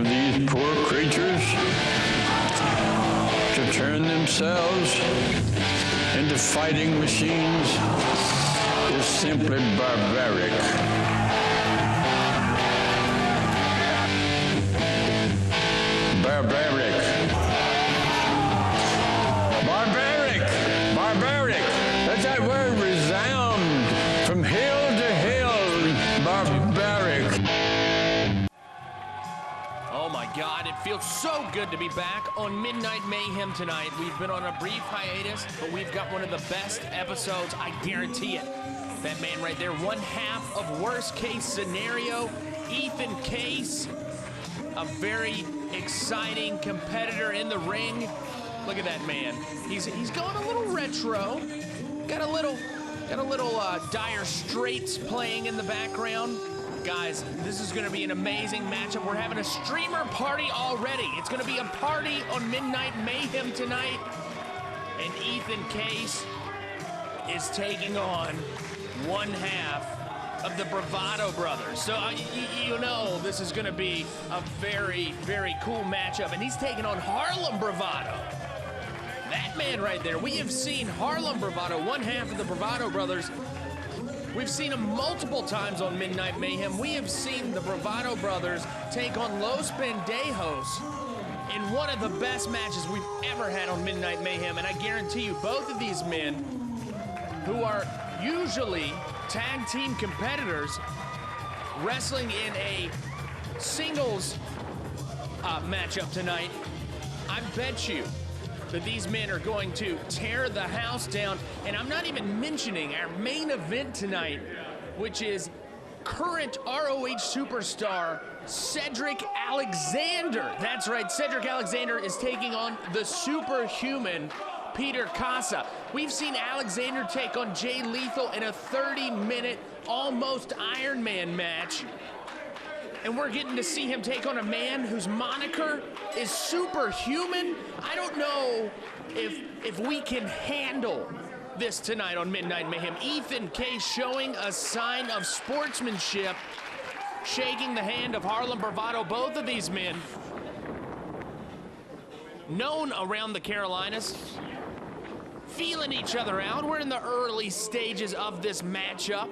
These poor creatures to turn themselves into fighting machines is simply barbaric. Barbaric. Barbaric. Barbaric. Let that word resound from hill to hill. Barbaric. Oh my God, it feels so good to be back on Midnight Mayhem tonight. We've been on a brief hiatus, but we've got one of the best episodes, I guarantee it. That man right there, one half of Worst Case Scenario, Ethan Case, a very exciting competitor in the ring. Look at that man. He's going a little retro. Got a little Dire Straits playing in the background. Guys, this is going to be an amazing matchup. We're having a streamer party already. It's going to be a party on Midnight Mayhem tonight. And Ethan Case is taking on one half of the Bravado brothers. So, you know this is going to be a very, very cool matchup. And he's taking on Harlem Bravado. That man right there. We have seen Harlem Bravado, one half of the Bravado brothers. We've seen them multiple times on Midnight Mayhem. We have seen the Bravado brothers take on Los Pendejos in one of the best matches we've ever had on Midnight Mayhem. And I guarantee you, both of these men, who are usually tag team competitors, wrestling in a singles matchup tonight, I bet you that these men are going to tear the house down. And I'm not even mentioning our main event tonight, which is current ROH superstar Cedric Alexander. That's right, Cedric Alexander is taking on the Superhuman Peter Kaasa. We've seen Alexander take on Jay Lethal in a 30-minute, almost Iron Man match. And we're getting to see him take on a man whose moniker is Superhuman. I don't know if we can handle this tonight on Midnight Mayhem. Ethan Case showing a sign of sportsmanship, shaking the hand of Harlem Bravado. Both of these men, known around the Carolinas, feeling each other out. We're in the early stages of this matchup.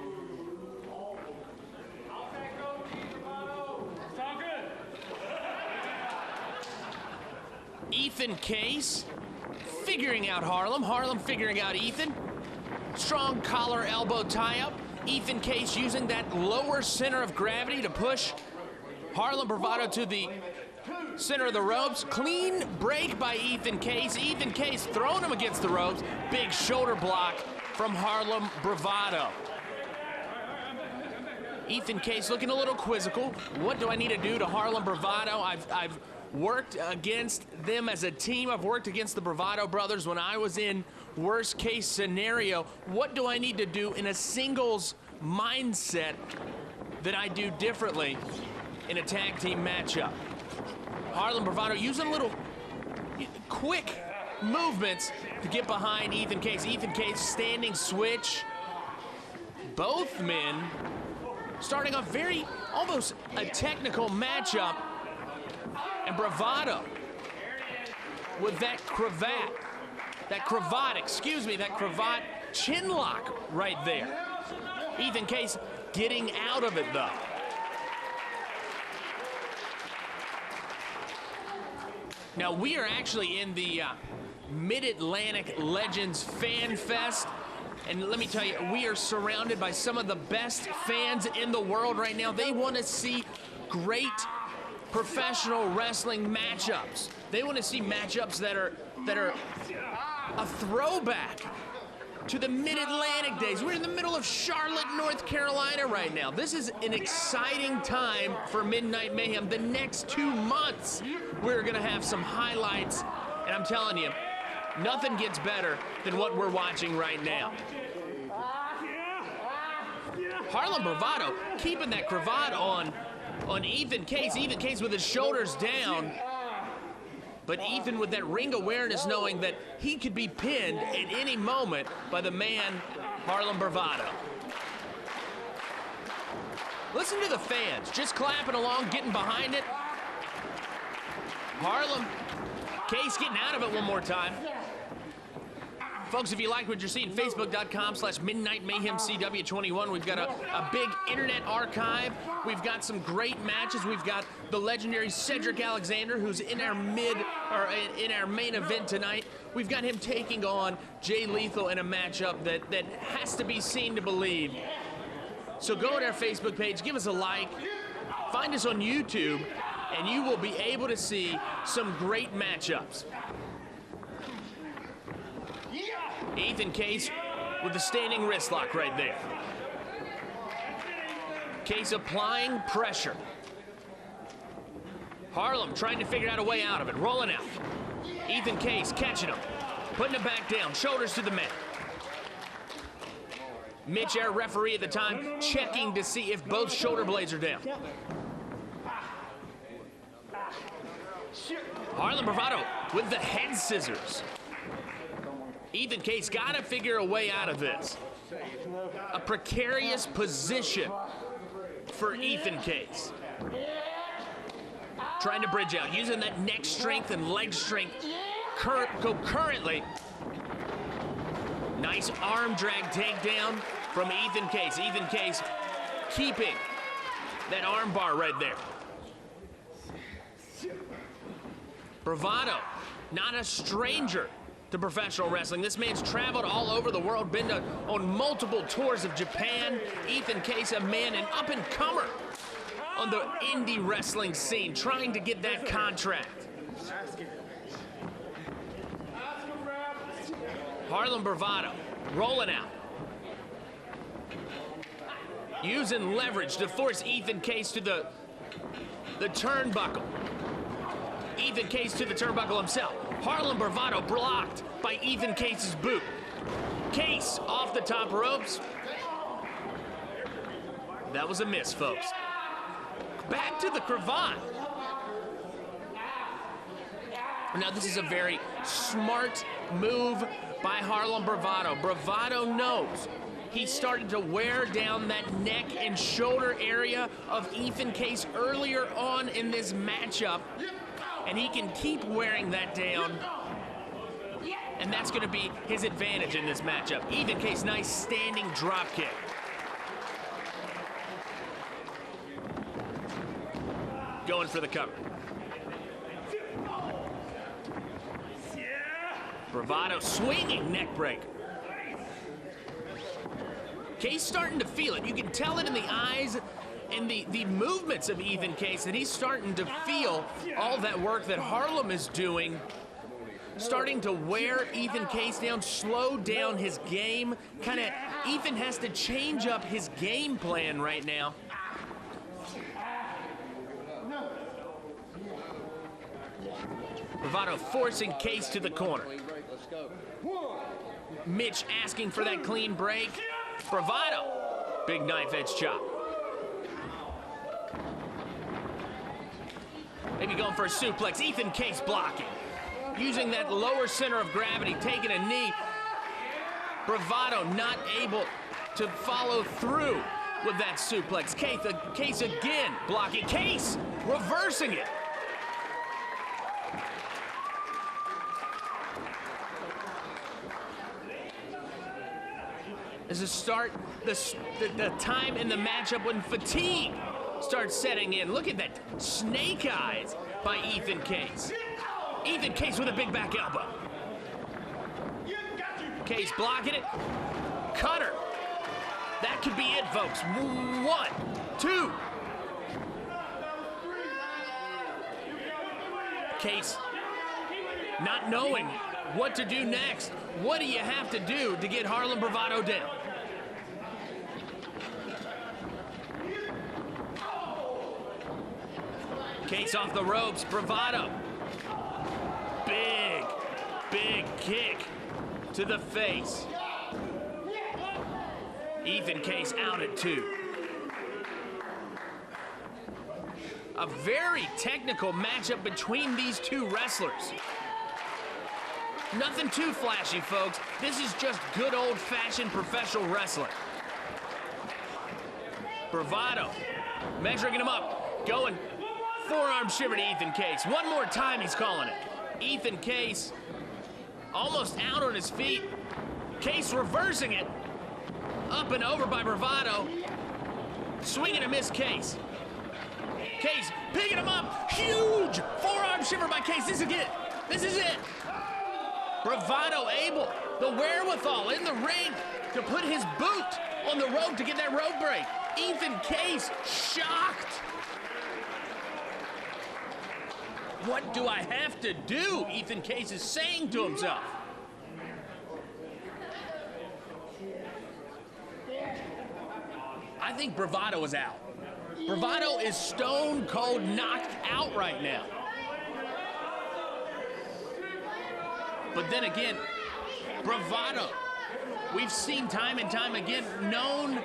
Ethan Case figuring out Harlem. Harlem figuring out Ethan. Strong collar elbow tie-up. Ethan Case using that lower center of gravity to push Harlem Bravado to the center of the ropes. Clean break by Ethan Case. Ethan Case throwing him against the ropes. Big shoulder block from Harlem Bravado. Ethan Case looking a little quizzical. What do I need to do to Harlem Bravado? I've worked against them as a team. I've worked against the Bravado brothers when I was in Worst Case Scenario. What do I need to do in a singles mindset that I do differently in a tag team matchup? Harlem Bravado using little quick movements to get behind Ethan Case. Ethan Case standing switch. Both men starting off very, almost a technical matchup. And Bravado with that cravat chin lock right there. Ethan Case getting out of it though. Now we are actually in the Mid-Atlantic Legends Fan Fest. And let me tell you, we are surrounded by some of the best fans in the world right now. They want to see great professional wrestling matchups. They want to see matchups that are a throwback to the Mid-Atlantic days. We're in the middle of Charlotte, North Carolina right now. This is an exciting time for Midnight Mayhem. The next 2 months, we're gonna have some highlights, and I'm telling you, nothing gets better than what we're watching right now. Harlem Bravado keeping that cravat on Ethan Case. Ethan Case with his shoulders down. But Ethan with that ring awareness, knowing that he could be pinned at any moment by the man, Harlem Bravado. Listen to the fans just clapping along, getting behind it. Harlem. Case getting out of it one more time. Folks, if you like what you're seeing, Facebook.com/MidnightMayhemCW21. We've got a big internet archive. We've got some great matches. We've got the legendary Cedric Alexander, who's in our main event tonight. We've got him taking on Jay Lethal in a matchup that has to be seen to believe. So go to our Facebook page, give us a like, find us on YouTube, and you will be able to see some great matchups. Ethan Case with the standing wrist lock right there. Case applying pressure. Harlem trying to figure out a way out of it, rolling out. Ethan Case catching him, putting him back down, shoulders to the mat. Mitch, our referee at the time, checking to see if both shoulder blades are down. Harlem Bravado with the head scissors. Ethan Case got to figure a way out of this. A precarious position for Ethan Case. Trying to bridge out, using that neck strength and leg strength concurrently. Nice arm drag takedown from Ethan Case. Ethan Case keeping that arm bar right there. Bravado, not a stranger to professional wrestling. This man's traveled all over the world, been on multiple tours of Japan. Ethan Case, a man, an up-and-comer on the indie wrestling scene, trying to get that contract. Harlem Bravado rolling out. Using leverage to force Ethan Case to the turnbuckle. Ethan Case to the turnbuckle himself. Harlem Bravado blocked by Ethan Case's boot. Case off the top ropes. That was a miss, folks. Back to the cravat. Now, this is a very smart move by Harlem Bravado. Bravado knows he started to wear down that neck and shoulder area of Ethan Case earlier on in this matchup, and he can keep wearing that down, and that's going to be his advantage in this matchup. Ethan Case, nice standing drop kick. Going for the cover. Bravado swinging neck breaker. Case starting to feel it. You can tell it in the eyes and the movements of Ethan Case that he's starting to feel all that work that Harlem is doing, starting to wear Ethan Case down, slow down his game. Ethan has to change up his game plan right now. Bravado forcing Case to the corner. Mitch asking for that clean break. Bravado, big knife edge chop. Maybe going for a suplex. Ethan Case blocking. Using that lower center of gravity, taking a knee. Bravado not able to follow through with that suplex. Case again blocking. Case reversing it. As a start, the time in the matchup when fatigue starts setting in. Look at that snake eyes by Ethan Case. Ethan Case with a big back elbow. Case blocking it. Cutter. That could be it, folks. 1, 2. Case not knowing what to do next. What do you have to do to get Harlem Bravado down? Case off the ropes. Bravado. Big kick to the face. Ethan Case out at 2. A very technical matchup between these two wrestlers. Nothing too flashy, folks. This is just good old-fashioned professional wrestling. Bravado measuring him up, going Forearm shiver to Ethan Case. One more time he's calling it. Ethan Case almost out on his feet. Case reversing it. Up and over by Bravado. Swing and a miss Case. Case picking him up. Huge forearm shiver by Case. This is it. This is it. Bravado able, the wherewithal in the ring to put his boot on the rope to get that rope break. Ethan Case shocked. What do I have to do? Ethan Case is saying to himself. I think Bravado is out. Bravado is stone cold knocked out right now. But then again, Bravado, we've seen time and time again, known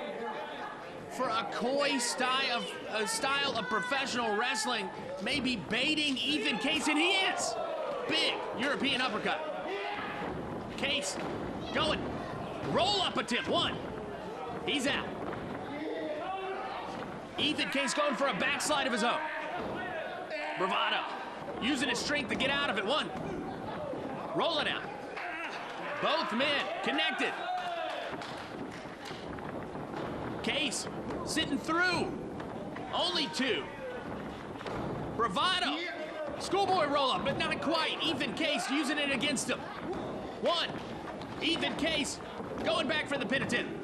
for a coy style of professional wrestling, maybe baiting Ethan Case, and he is. Big European uppercut. Case going, roll up attempt, one. He's out. Ethan Case going for a backslide of his own. Bravado using his strength to get out of it, one. Rolling out. Both men connected. Case sitting through. Only two. Bravado. Schoolboy roll up, but not quite. Ethan Case using it against him. One. Ethan Case going back for the pin attempt.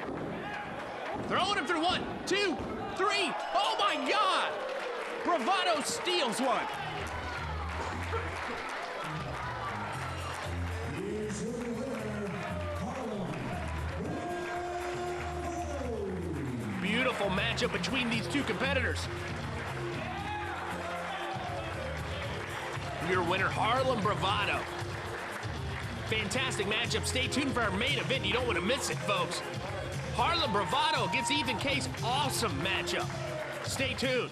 Throwing him through, 1, 2, 3. Oh my God. Bravado steals one. Beautiful matchup between these two competitors. Your winner, Harlem Bravado. Fantastic matchup. Stay tuned for our main event. You don't want to miss it, folks. Harlem Bravado against Ethan Case. Awesome matchup. Stay tuned.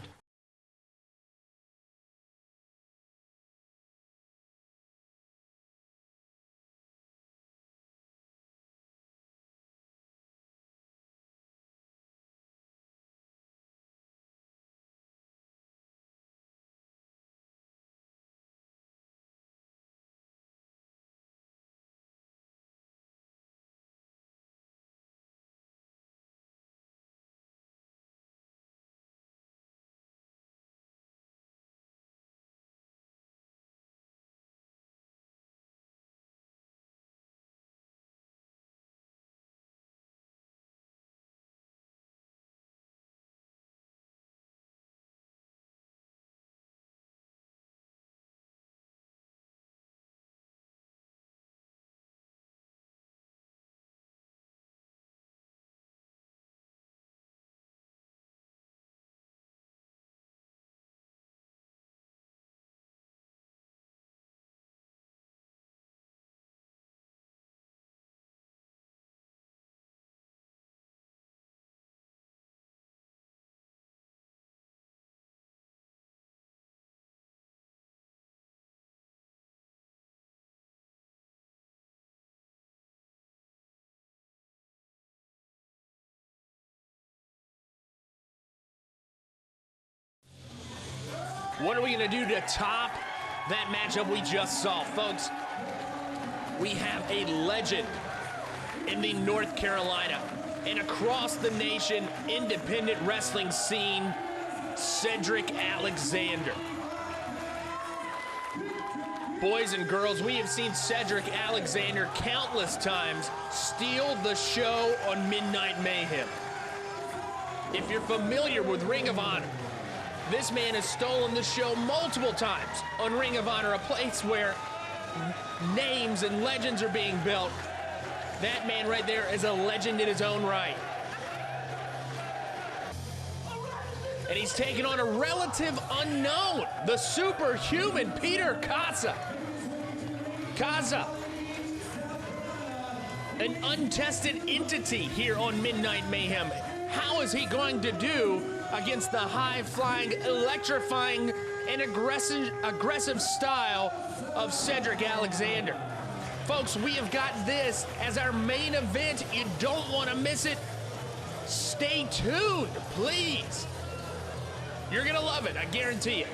What are we going to do to top that matchup we just saw? Folks, we have a legend in the North Carolina and across the nation independent wrestling scene, Cedric Alexander. Boys and girls, we have seen Cedric Alexander countless times steal the show on Midnight Mayhem. If you're familiar with Ring of Honor, this man has stolen the show multiple times on Ring of Honor, a place where names and legends are being built. That man right there is a legend in his own right. And he's taken on a relative unknown, the Superhuman Peter Kaasa. Kaasa, an untested entity here on Midnight Mayhem. How is he going to do against the high-flying, electrifying, and aggressive style of Cedric Alexander? Folks, we have got this as our main event. You don't want to miss it. Stay tuned, please. You're going to love it, I guarantee it.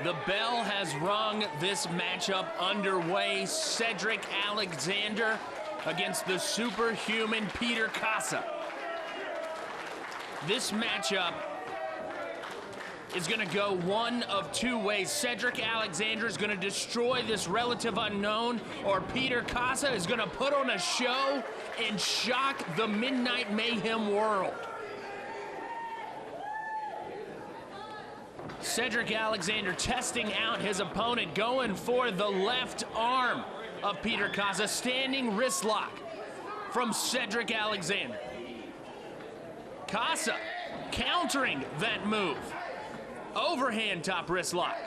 The bell has rung. This matchup underway. Cedric Alexander against the Superhuman Peter Kaasa. This matchup is going to go one of two ways. Cedric Alexander is going to destroy this relative unknown, or Peter Kaasa is going to put on a show and shock the Midnight Mayhem world. Cedric Alexander testing out his opponent, going for the left arm of Peter Kaasa. Standing wrist lock from Cedric Alexander. Kaasa countering that move. Overhand top wrist lock.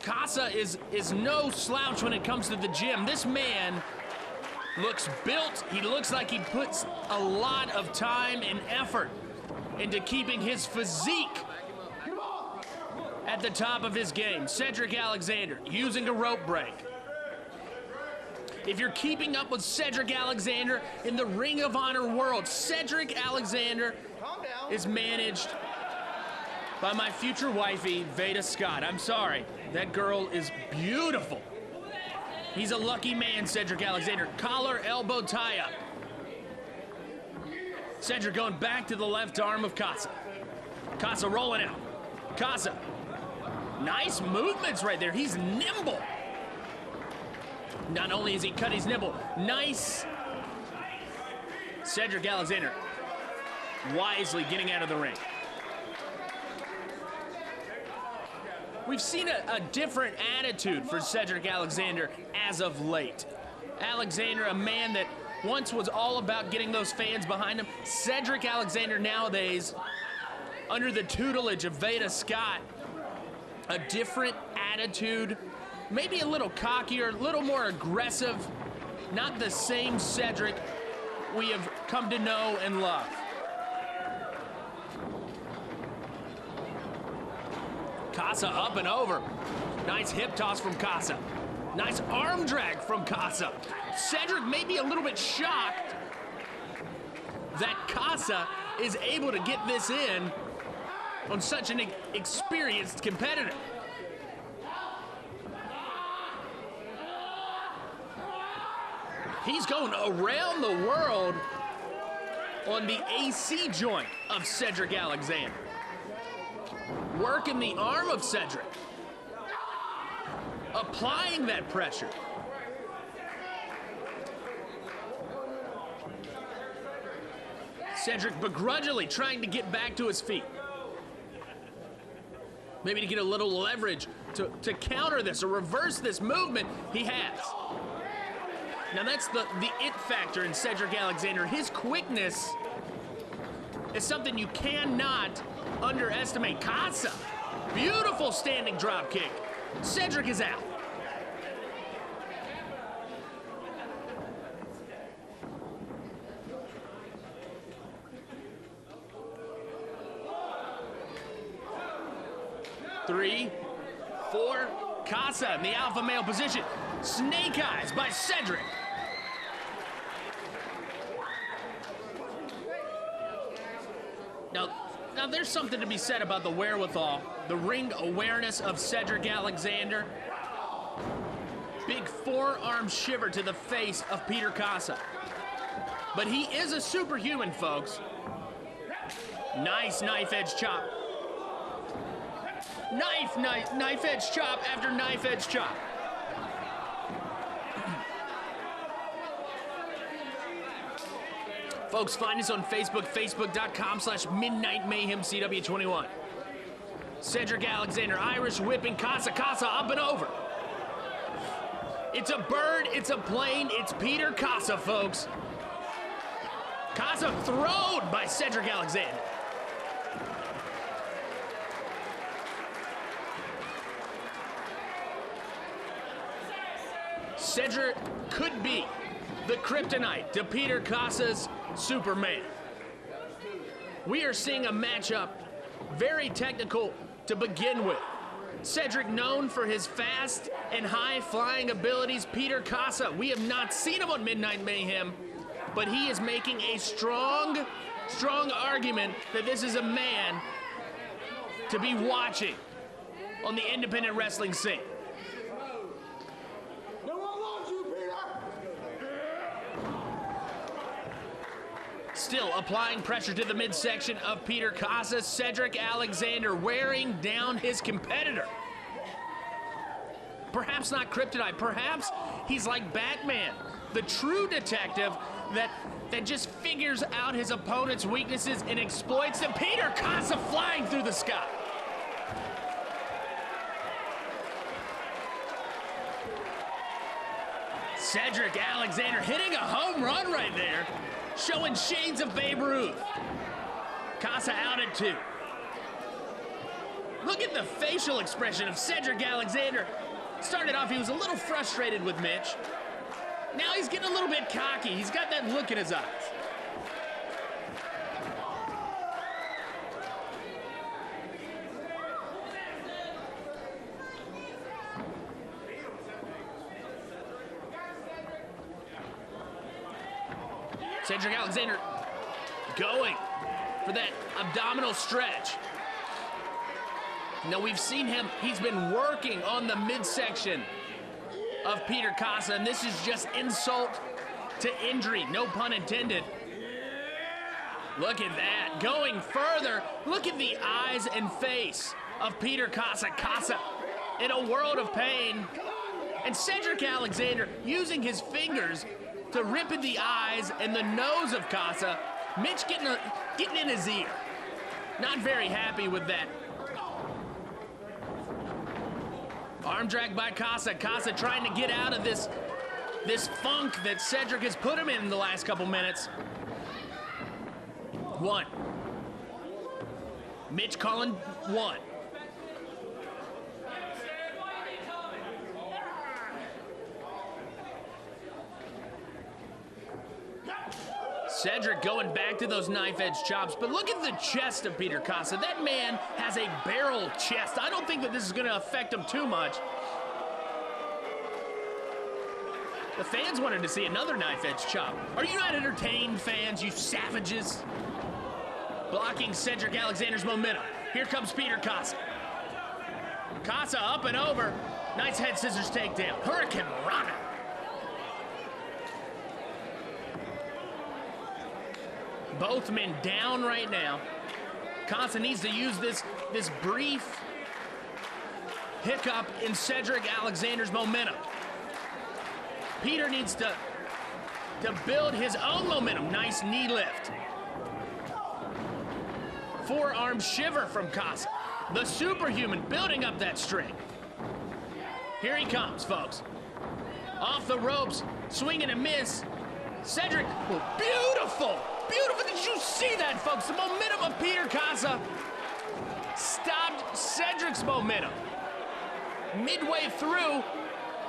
Kaasa is no slouch when it comes to the gym. This man looks built. He looks like he puts a lot of time and effort into keeping his physique at the top of his game. Cedric Alexander using a rope break. If you're keeping up with Cedric Alexander in the Ring of Honor world, Cedric Alexander is managed by my future wifey, Veda Scott. I'm sorry, that girl is beautiful. He's a lucky man, Cedric Alexander. Collar, elbow, tie-up. Cedric going back to the left arm of Kaasa. Kaasa rolling out. Kaasa. Nice movements right there. He's nimble. Not only is he cut, he's nimble. Nice. Cedric Alexander wisely getting out of the ring. We've seen a different attitude for Cedric Alexander as of late. Alexander, a man that once was all about getting those fans behind him. Cedric Alexander nowadays, under the tutelage of Veda Scott, a different attitude, maybe a little cockier, a little more aggressive, not the same Cedric we have come to know and love. Kaasa up and over. Nice hip toss from Kaasa. Nice arm drag from Kaasa. Cedric may be a little bit shocked that Kaasa is able to get this in on such an experienced competitor. He's going around the world on the AC joint of Cedric Alexander. Working the arm of Cedric. Applying that pressure. Cedric begrudgingly trying to get back to his feet. Maybe to get a little leverage to counter this or reverse this movement. He has. Now that's the it factor in Cedric Alexander. His quickness is something you cannot underestimate. Kaasa, beautiful standing drop kick. Cedric is out. Three, four, Kaasa in the alpha male position. Snake eyes by Cedric. Now there's something to be said about the wherewithal, the ring awareness of Cedric Alexander. Big forearm shiver to the face of Peter Kaasa. But he is a superhuman, folks. Nice knife edge chop. Knife edge chop after knife edge chop. Folks, find us on Facebook, facebook.com/MidnightMayhemCW21. Cedric Alexander, Irish whipping Kaasa. Kaasa up and over. It's a bird, it's a plane, it's Peter Kaasa, folks. Kaasa thrown by Cedric Alexander. Cedric could be the kryptonite to Peter Kaasa's Superman. We are seeing a matchup very technical to begin with. Cedric known for his fast and high-flying abilities. Peter Kaasa, we have not seen him on Midnight Mayhem, but he is making a strong argument that this is a man to be watching on the independent wrestling scene. No one loves you, Peter! Still applying pressure to the midsection of Peter Kaasa, Cedric Alexander wearing down his competitor. Perhaps not kryptonite, perhaps he's like Batman, the true detective that just figures out his opponent's weaknesses and exploits them. Peter Kaasa flying through the sky. Cedric Alexander hitting a home run right there, showing shades of Babe Ruth. Kaasa out at 2. Look at the facial expression of Cedric Alexander. Started off, he was a little frustrated with Mitch. Now he's getting a little bit cocky. He's got that look in his eyes. Cedric Alexander going for that abdominal stretch. Now we've seen him, he's been working on the midsection of Peter Kaasa, and this is just insult to injury, no pun intended. Look at that, going further, look at the eyes and face of Peter Kaasa. Kaasa in a world of pain, and Cedric Alexander using his fingers to rip at the eyes and the nose of Kaasa. Mitch getting in his ear. Not very happy with that. Arm drag by Kaasa. Kaasa trying to get out of this funk that Cedric has put him in the last couple minutes. 1. Mitch calling 1. Cedric going back to those knife-edge chops, but look at the chest of Peter Kaasa. That man has a barrel chest. I don't think that this is going to affect him too much. The fans wanted to see another knife-edge chop. Are you not entertained, fans, you savages? Blocking Cedric Alexander's momentum. Here comes Peter Kaasa. Kaasa up and over. Nice head scissors takedown. Hurricane Rana. Both men down right now. Kaasa needs to use this brief hiccup in Cedric Alexander's momentum. Peter needs to build his own momentum. Nice knee lift. Forearm shiver from Kaasa. The Superhuman building up that string. Here he comes, folks. Off the ropes, swing and a miss. Cedric, beautiful. Beautiful, did you see that, folks? The momentum of Peter Kaasa stopped Cedric's momentum midway through,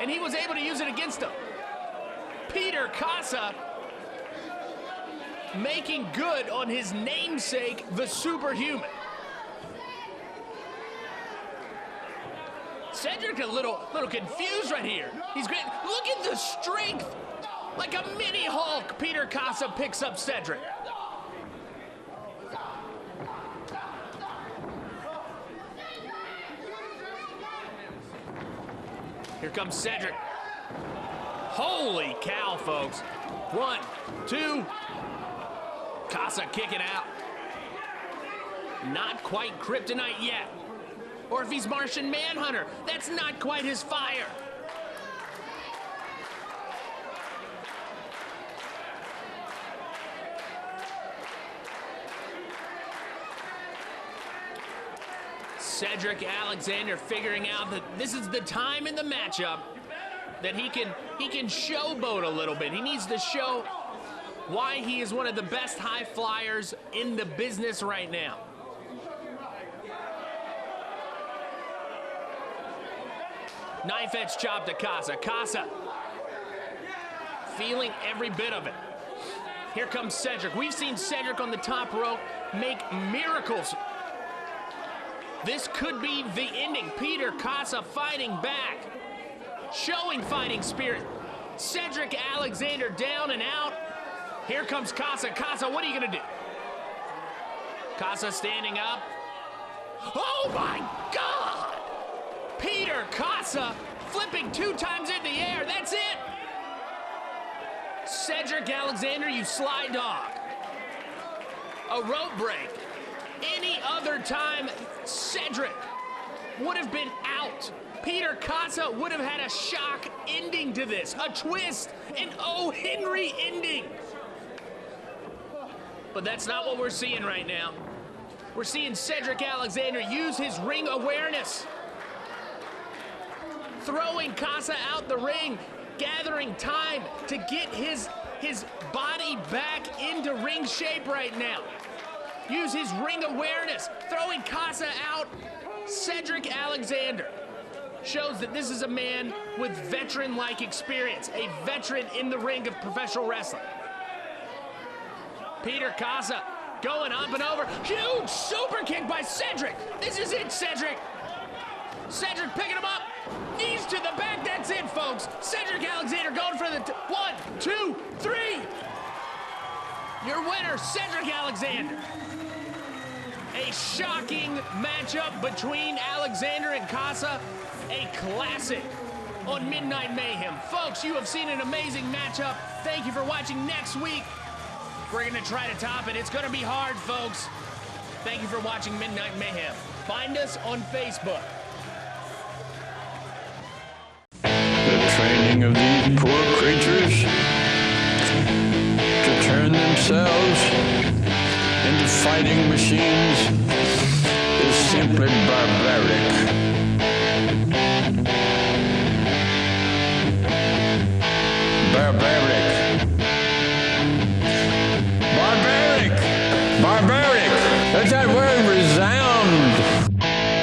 and he was able to use it against him. Peter Kaasa making good on his namesake, the Superhuman. Cedric a little confused right here. He's great. Look at the strength. Like a mini Hulk, Peter Kaasa picks up Cedric. Here comes Cedric. Holy cow, folks. 1, 2. Kaasa kicking out. Not quite kryptonite yet. Or if he's Martian Manhunter, that's not quite his fire. Cedric Alexander figuring out that this is the time in the matchup that he can showboat a little bit. He needs to show why he is one of the best high flyers in the business right now. Knife edge chop to Kaasa. Kaasa feeling every bit of it. Here comes Cedric. We've seen Cedric on the top rope make miracles. This could be the ending. Peter Kaasa fighting back, showing fighting spirit. Cedric Alexander down and out. Here comes Kaasa. Kaasa, what are you gonna do? Kaasa standing up. Oh my God! Peter Kaasa flipping 2 times in the air. That's it. Cedric Alexander, you sly dog. A rope break. Any other time, Cedric would have been out. Peter Kaasa would have had a shock ending to this. A twist, an O. Henry ending. But that's not what we're seeing right now. We're seeing Cedric Alexander use his ring awareness. Throwing Kaasa out the ring, gathering time to get his body back into ring shape right now. Use his ring awareness, throwing Kaasa out. Cedric Alexander shows that this is a man with veteran-like experience, a veteran in the ring of professional wrestling. Peter Kaasa going up and over. Huge super kick by Cedric. This is it, Cedric. Cedric picking him up. Knees to the back. That's it, folks. Cedric Alexander going for the 1, 2, 3. Your winner, Cedric Alexander. A shocking matchup between Alexander and Kaasa. A classic on Midnight Mayhem. Folks, you have seen an amazing matchup. Thank you for watching. Next week, we're going to try to top it. It's going to be hard, folks. Thank you for watching Midnight Mayhem. Find us on Facebook. The training of these poor creatures to turn themselves into fighting machines is simply barbaric.